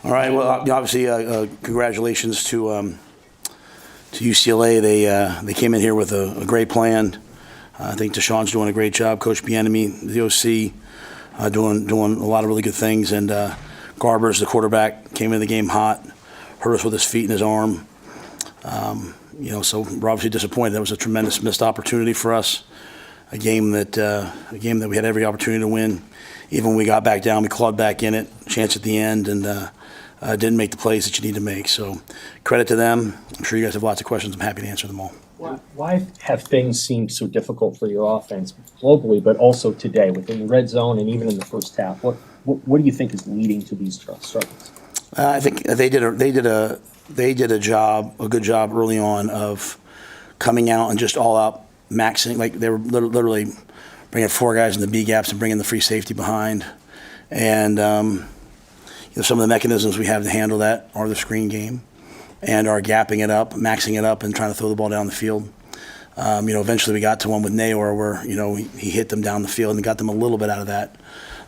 All right. Well, obviously, congratulations to UCLA. They came in here with a great plan. I think Deshaun's doing a great job. Coach Bieniemy, the OC, doing a lot of really good things. And Garbers, the quarterback, came into the game hot, hurt us with his feet and his arm. So we're obviously disappointed. That was a tremendous missed opportunity for us. A game that we had every opportunity to win. Even when we got back down, we clawed back in it. Chance at the end, and didn't make the plays that you need to make. So credit to them. I'm sure you guys have lots of questions. I'm happy to answer them all. Why have things seemed so difficult for your offense globally, but also today within the red zone and even in the first half? What do you think is leading to these struggles? I think they did a good job early on of coming out and just all out maxing. Like they were literally bringing four guys in the B gaps and bringing the free safety behind. And some of the mechanisms we have to handle that are the screen game and our gapping it up, maxing it up, and trying to throw the ball down the field. Eventually we got to one with Nayor where he hit them down the field and got them a little bit out of that.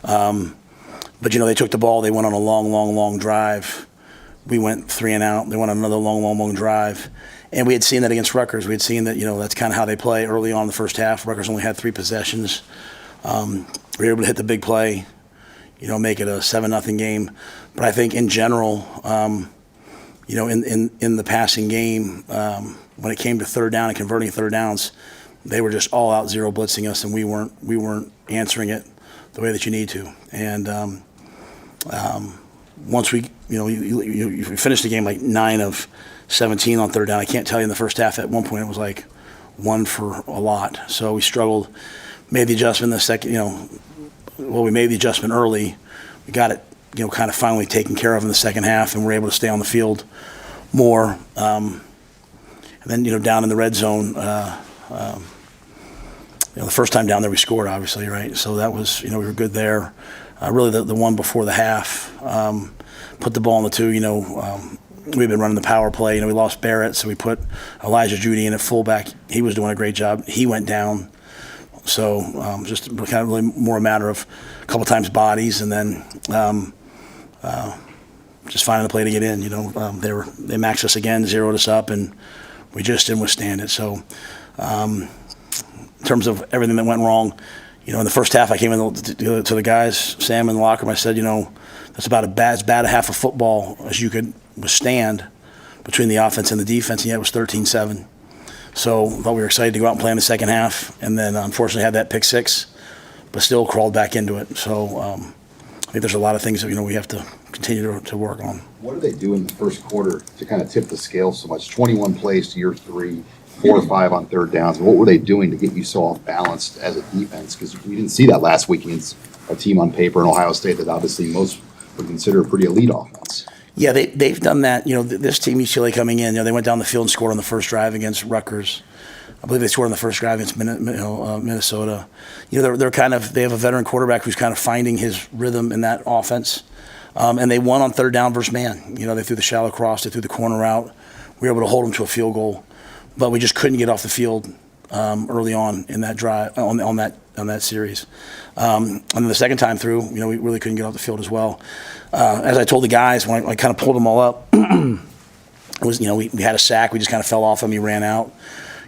But they took the ball. They went on a long drive. We went 3 and out. They went on another long drive. And we had seen that against Rutgers. We had seen that, that's kind of how they play early on in the first half. Rutgers only had 3 possessions. We were able to hit the big play, make it a 7-0 game. But I think in general, in the passing game, when it came to third down and converting third downs, they were just all out zero blitzing us, and we weren't answering it the way that you need to. And once we finished the game like 9 of 17 on third down. I can't tell you in the first half. At one point, it was like 1 for a lot. So we struggled. Made the adjustment in the second. We made the adjustment early. We got it, kind of finally taken care of in the second half, and we're able to stay on the field more. And then, down in the red zone, the first time down there we scored, obviously, right? So that was, we were good there. Really, the one before the half, put the ball in the 2. We've been running the power play. We lost Barrett, so we put Elijah Judy in at fullback. He was doing a great job. He went down. So just kind of really more a matter of a couple times bodies, and then just finding the play to get in. They maxed us again, zeroed us up, and we just didn't withstand it. So in terms of everything that went wrong, in the first half, I came in to the guys, Sam in the locker room. I said, that's about as bad a half of football as you could withstand between the offense and the defense, and yet it was 13-7. So I thought we were excited to go out and play in the second half, and then unfortunately had that pick six, but still crawled back into it. So I think there's a lot of things that we have to continue to work on. What did they do in the first quarter to kind of tip the scale so much? 21 plays to your 3, 4 or 5 on third downs. What were they doing to get you so off balanced as a defense? Because we didn't see that last week against a team on paper in Ohio State that obviously most would consider a pretty elite offense. Yeah, they've done that. This team, UCLA, coming in, they went down the field and scored on the first drive against Rutgers. I believe they scored on the first drive against Minnesota. They have a veteran quarterback who's kind of finding his rhythm in that offense. And they won on third down versus man. They threw the shallow cross, they threw the corner out. We were able to hold them to a field goal, but we just couldn't get off the field early on in that drive on that series. And then the second time through, we really couldn't get off the field as well. As I told the guys when I kind of pulled them all up, it was we had a sack. We just kind of fell off him. He ran out.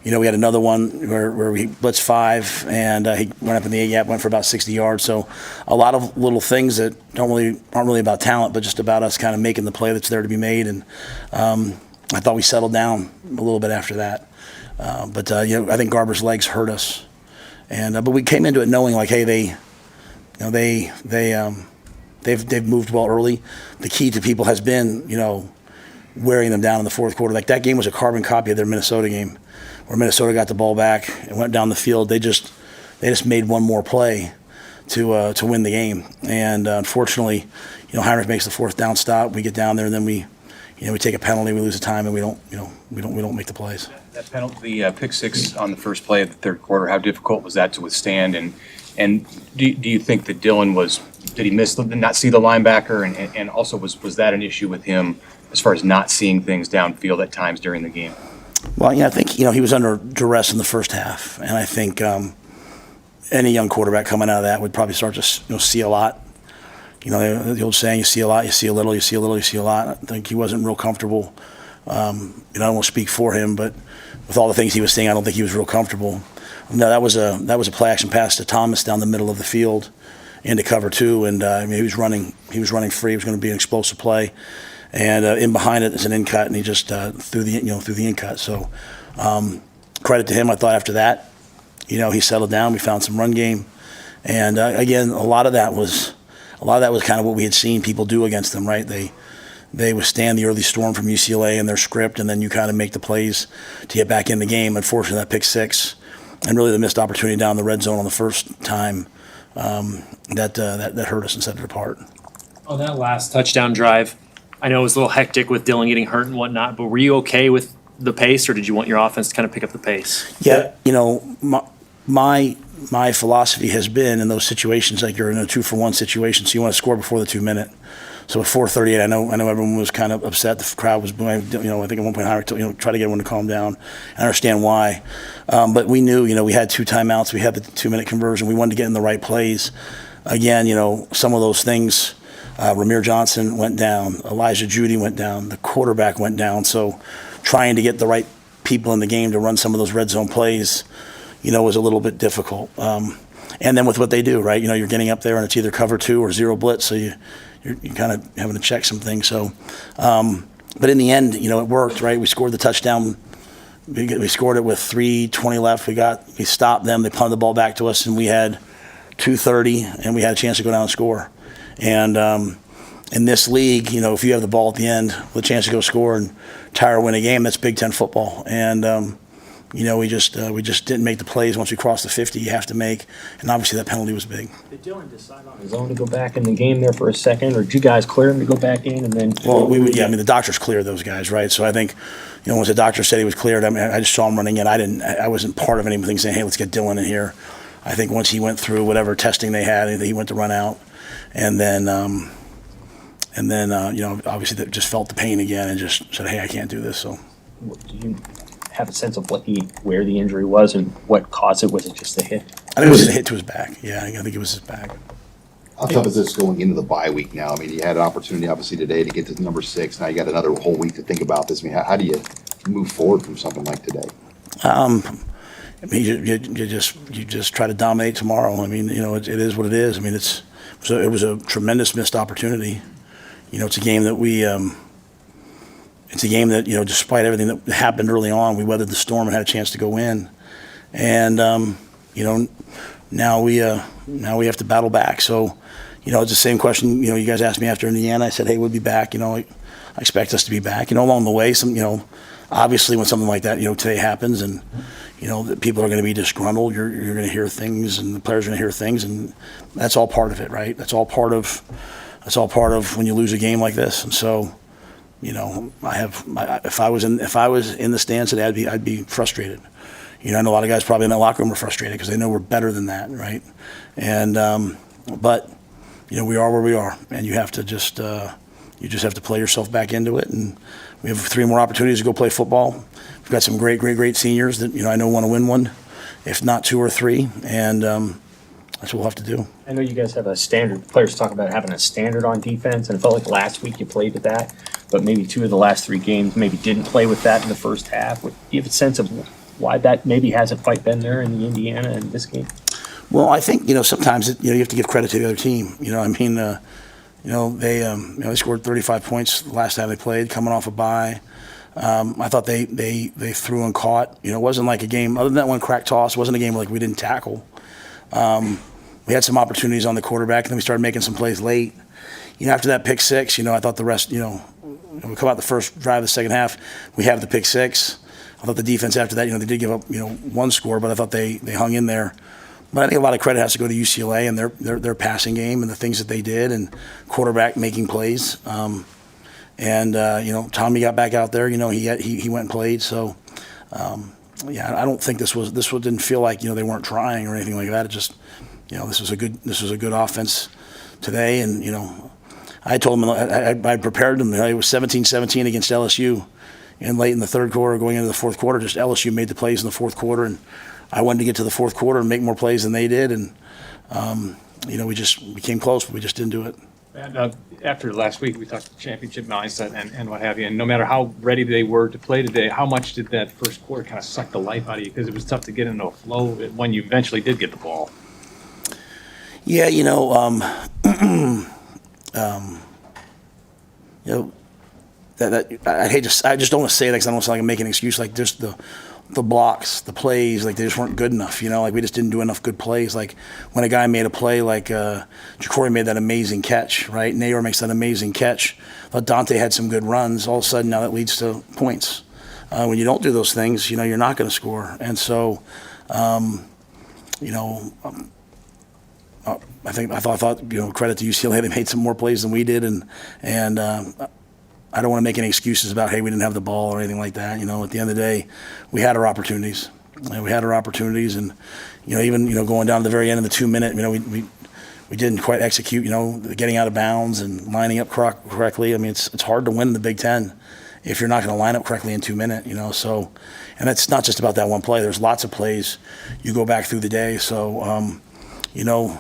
We had another one where we blitzed 5, and he went up in the A gap, went for about 60 yards. So a lot of little things that aren't really about talent, but just about us kind of making the play that's there to be made. And I thought we settled down a little bit after that. But I think Garber's legs hurt us, and but we came into it knowing like, hey, they've moved well early. The key to people has been wearing them down in the fourth quarter. Like that game was a carbon copy of their Minnesota game, where Minnesota got the ball back and went down the field. They just made one more play to win the game, and unfortunately, Heinrich makes the fourth down stop. We get down there, and then we take a penalty, we lose the time, and we don't make the plays. That penalty, pick 6 on the first play of the third quarter, how difficult was that to withstand? And do you think that Dylan did he not see the linebacker? And also was that an issue with him as far as not seeing things downfield at times during the game? Well, I think he was under duress in the first half, and I think any young quarterback coming out of that would probably start to see a lot. you know, the old saying, you see a lot, you see a little, you see a little, you see a lot. I think he wasn't real comfortable. You know, I don't want to speak for him, but with all the things he was saying, I don't think he was real comfortable. No, that was a play action pass to Thomas down the middle of the field into cover two, and I mean, he was running free. It was going to be an explosive play, and in behind it is an in cut, and he just threw the in cut. So credit to him. I thought after that, you know, he settled down. We found some run game, and again, a lot of that was kind of what we had seen people do against them, right? They withstand the early storm from UCLA and their script, and then you kind of make the plays to get back in the game. Unfortunately, that pick six and really the missed opportunity down the red zone on the first time that hurt us and set it apart. On that last touchdown drive, I know it was a little hectic with Dylan getting hurt and whatnot, but were you okay with the pace, or did you want your offense to kind of pick up the pace? Yeah, you know, my philosophy has been in those situations, like you're in a 2-for-1 situation, so you want to score before the 2 minute. So at 4:38, I know everyone was kind of upset. The crowd was, you know, I think at one point, try to get everyone to calm down. I understand why, but we knew, you know, we had 2 timeouts, we had the 2-minute conversion, we wanted to get in the right plays. Again, you know, some of those things. Ramir Johnson went down, Elijah Judy went down, the quarterback went down. So trying to get the right people in the game to run some of those red zone plays, you know, was a little bit difficult. And then with what they do, right? You know, you're getting up there and it's either cover 2 or zero blitz, so you're kind of having to check some things. So, but in the end, you know, it worked, right? We scored the touchdown. We scored it with 3:20 left. We stopped them. They punted the ball back to us, and we had 2:30, and we had a chance to go down and score. And in this league, you know, if you have the ball at the end with a chance to go score and tie or win a game, that's Big Ten football. And you know, we just didn't make the plays once we crossed the 50. You have to make, and obviously that penalty was big. Did Dylan decide on his own to go back in the game there for a second, or did you guys clear him to go back in and then? Well, yeah. I mean, the doctors cleared those guys, right? So I think, you know, once the doctor said he was cleared, I mean, I just saw him running in. I wasn't part of anything saying, hey, let's get Dylan in here. I think once he went through whatever testing they had, he went to run out, and then you know, obviously they just felt the pain again and just said, hey, I can't do this. So. Do you have a sense of where the injury was and what caused it? Was it just a hit? I think it was a hit to his back. Yeah, I think it was his back. How tough is this going into the bye week now? I mean, you had an opportunity, obviously, today to get to number 6. Now you got another whole week to think about this. I mean, how do you move forward from something like today? I mean, you just try to dominate tomorrow. I mean, you know, it is what it is. I mean, it was a tremendous missed opportunity. You know, it's a game that you know, despite everything that happened early on, we weathered the storm and had a chance to go in. And you know, now we have to battle back. So, you know, it's the same question. You know, you guys asked me after Indiana. I said, hey, we'll be back. You know, I expect us to be back. You know, along the way, you know, obviously when something like that, you know, today happens, and you know, that people are going to be disgruntled. You're going to hear things, and the players are going to hear things, and that's all part of it, right? That's all part of when you lose a game like this. And so, you know, if I was in the stands today, I'd be frustrated. You know, I know a lot of guys probably in that locker room are frustrated because they know we're better than that, right? And but you know, we are where we are, and you have to just have to play yourself back into it. And we have 3 more opportunities to go play football. We've got some great seniors that, you know, I know want to win one, if not 2 or 3, and that's what we'll have to do. I know you guys have a standard. Players talk about having a standard on defense, and it felt like last week you played with that, but maybe 2 of the last 3 games maybe didn't play with that in the first half. Do you have a sense of why that maybe hasn't quite been there in the Indiana and this game? Well, I think, you know, sometimes you know, you have to give credit to the other team. You know, I mean, you know, they scored 35 points the last time they played, coming off a bye. I thought they threw and caught. You know, it wasn't like a game other than that one crack toss. It wasn't a game like we didn't tackle. We had some opportunities on the quarterback, and then we started making some plays late. You know, after that pick 6, you know, I thought the rest, you know, when we come out the first drive of the second half, we have the pick 6. I thought the defense after that, you know, they did give up, you know, 1 score, but I thought they hung in there. But I think a lot of credit has to go to UCLA and their passing game and the things that they did, and quarterback making plays. You know, Tommy got back out there. You know, he went and played. So, yeah, I don't think this didn't feel like, you know, they weren't trying or anything like that. It just, you know, this was a good offense today, and you know, I told them I prepared them. It was 17-17 against LSU, and late in the third quarter, going into the fourth quarter, just LSU made the plays in the fourth quarter, and I wanted to get to the fourth quarter and make more plays than they did, and you know, we came close, but we just didn't do it. And, after last week, we talked championship mindset and what have you, and no matter how ready they were to play today, how much did that first quarter kind of suck the life out of you? Because it was tough to get into a flow when you eventually did get the ball. Yeah, you know, that I just don't want to say that because I don't sound like I'm making an excuse. Like just the blocks, the plays, like they just weren't good enough. You know, like we just didn't do enough good plays. Like when a guy made a play, like Jacory made that amazing catch, right? Nayor makes that amazing catch. Thought Dante had some good runs. All of a sudden, now that leads to points. When you don't do those things, you know, you're not going to score. And so, you know. I thought you know, credit to UCLA, they made some more plays than we did, and I don't want to make any excuses about, hey, we didn't have the ball or anything like that. You know, at the end of the day, we had our opportunities, and you know, even, you know, going down to the very end of the 2 minute, you know, we didn't quite execute, you know, getting out of bounds and lining up correctly. I mean, it's hard to win the Big Ten if you're not going to line up correctly in 2 minutes, you know. So, and it's not just about that one play. There's lots of plays. You go back through the day, so you know.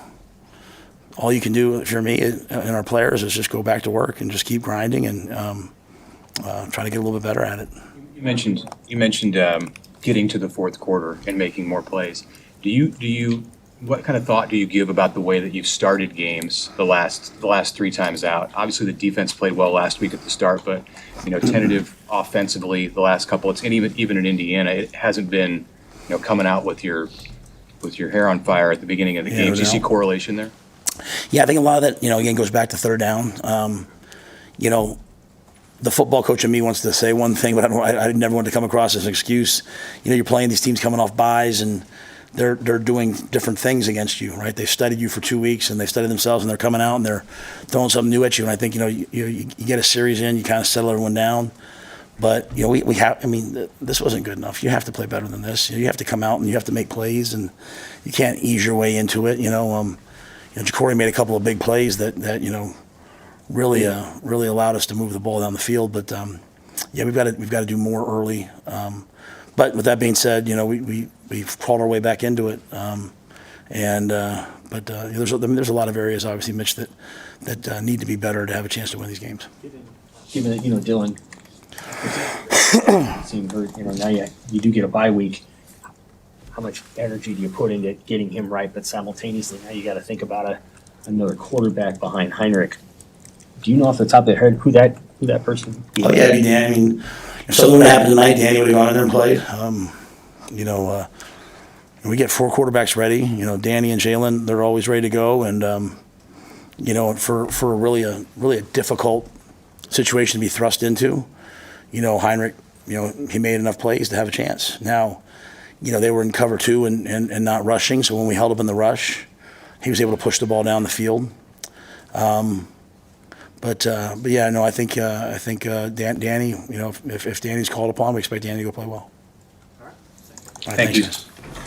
All you can do, if you're me and our players, is just go back to work and just keep grinding and try to get a little bit better at it. You mentioned getting to the fourth quarter and making more plays. What kind of thought do you give about the way that you've started games the last 3 times out? Obviously, the defense played well last week at the start, but you know, tentative offensively the last couple. And even in Indiana, it hasn't been, you know, coming out with your hair on fire at the beginning of the games. Do you see correlation there? Yeah, I think a lot of that, you know, again, goes back to third down. You know, the football coach in me wants to say one thing, but I never want to come across as an excuse. You know, you're playing these teams coming off byes, and they're doing different things against you, right? They've studied you for 2 weeks, and they've studied themselves, and they're coming out and they're throwing something new at you. And I think, you know, you get a series in, you kind of settle everyone down. But, you know, we have, I mean, this wasn't good enough. You have to play better than this. You have to come out and you have to make plays, and you can't ease your way into it, you know. You know, Jacory made a couple of big plays that you know really allowed us to move the ball down the field. But yeah, we've got to do more early. But with that being said, you know, we've crawled our way back into it. But there's a lot of areas, obviously, Mitch, that need to be better to have a chance to win these games. Given that, you know, Dylan seemed hurt, you know, now you do get a bye week. How much energy do you put into getting him right? But simultaneously, now you got to think about another quarterback behind Heinrich. Do you know off the top of your head who that person? Oh yeah, Danny. I mean, if something would have happened tonight, Danny would have gone in there and played. You know, we get 4 quarterbacks ready. You know, Danny and Jalen, they're always ready to go. And you know, for a really difficult situation to be thrust into, you know, Heinrich, you know, he made enough plays to have a chance. Now, you know, they were in cover 2 and not rushing. So when we held up in the rush, he was able to push the ball down the field. But yeah, no, I think Danny, you know, if Danny's called upon, we expect Danny to go play well. All right, Thank you. Guys.